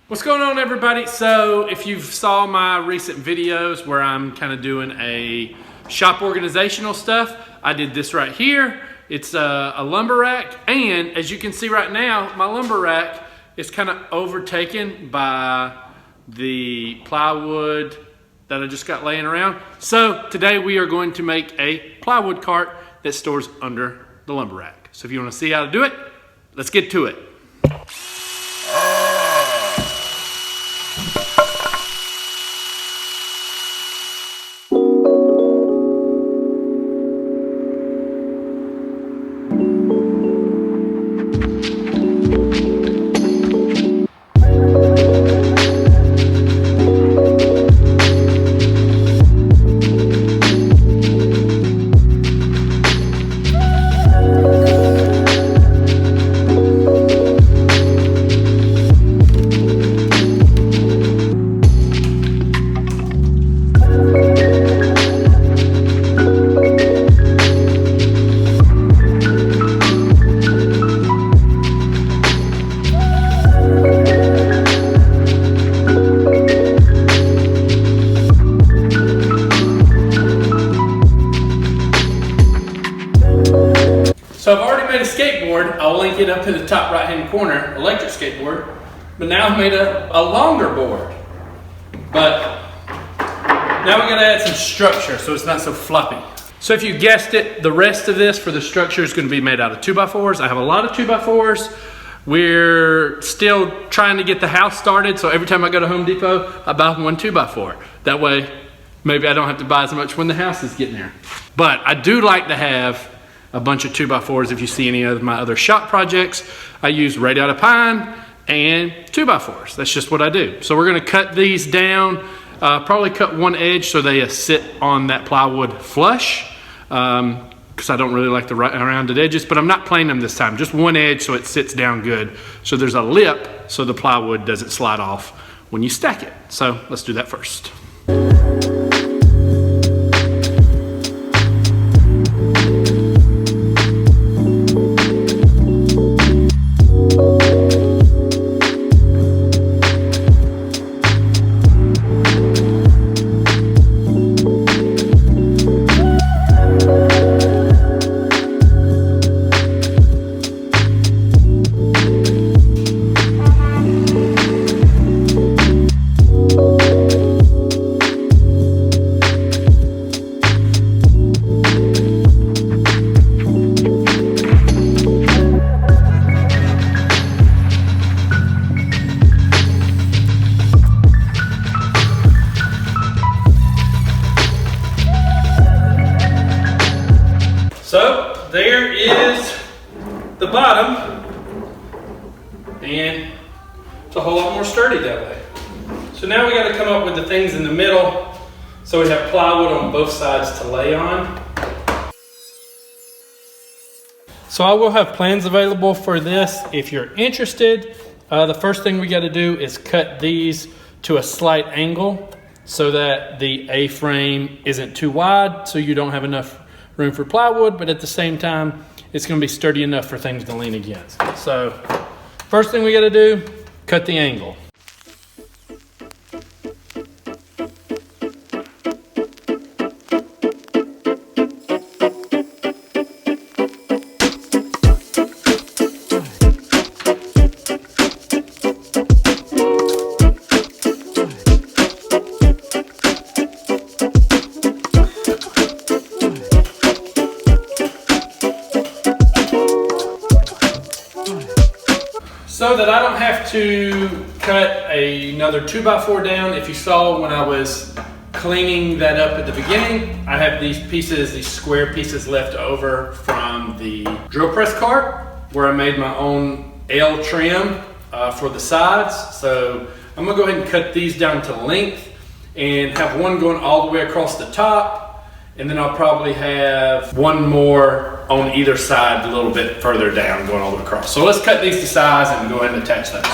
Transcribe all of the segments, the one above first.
What's going on, everybody? So if you saw my recent videos where I'm kind of doing a shop organizational stuff, I did this right here. It's a lumber rack, and as you can see right now, my lumber rack is kind of overtaken by the plywood that I just got laying around. So today we are going to make a plywood cart that stores under the lumber rack. So if you want to see how to do it, let's get to it. So I've already made a skateboard. I'll link it up in the top right hand corner, electric skateboard. But now I've made a longer board. But now we gotta add some structure so it's not so floppy. So if you guessed it, the rest of this for the structure is gonna be made out of 2x4s. I have a lot of 2x4s. We're still trying to get the house started, so every time I go to Home Depot, I buy one 2x4. That way, maybe I don't have to buy as much when the house is getting there. But I do like to have a bunch of 2x4s. If you see any of my other shop projects, I use radiata of pine and 2x4s. That's just what I do. So we're gonna cut these down, probably cut one edge so they sit on that plywood flush, because I don't really like the rounded edges, but I'm not planing them this time, just one edge so it sits down good. So there's a lip so the plywood doesn't slide off when you stack it. So let's do that first. So there is the bottom, and it's a whole lot more sturdy that way. So now we got to come up with the things in the middle so we have plywood on both sides to lay on. So I will have plans available for this if you're interested. The first thing we got to do is cut these to a slight angle so that the A-frame isn't too wide, so you don't have enough room for plywood, but at the same time, it's gonna be sturdy enough for things to lean against. So, first thing we gotta do, cut the angle. So that I don't have to cut another 2x4 down. If you saw when I was cleaning that up at the beginning, I have these pieces, these square pieces left over from the drill press cart where I made my own L trim for the sides. So I'm gonna go ahead and cut these down to length and have one going all the way across the top. And then I'll probably have one more on either side a little bit further down going all the way across. So let's cut these to size and go ahead and attach those.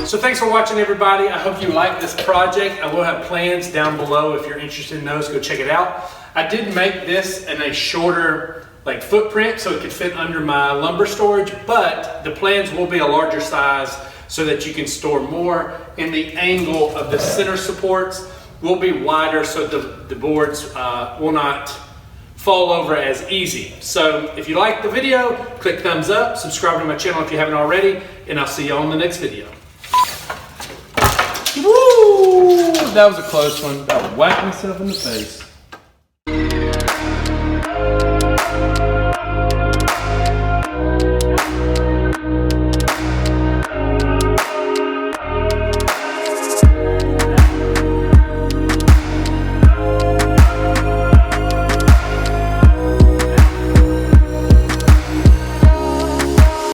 So thanks for watching, everybody. I hope you like this project. I will have plans down below if you're interested in those. Go check it out. I did make this in a shorter footprint so it could fit under my lumber storage, but the plans will be a larger size so that you can store more, and the angle of the center supports will be wider so the boards will not fall over as easy. So if you like the video, click thumbs up, subscribe to my channel if you haven't already, and I'll see you on the next video. Woo! That was a close one. About whacked myself in the face.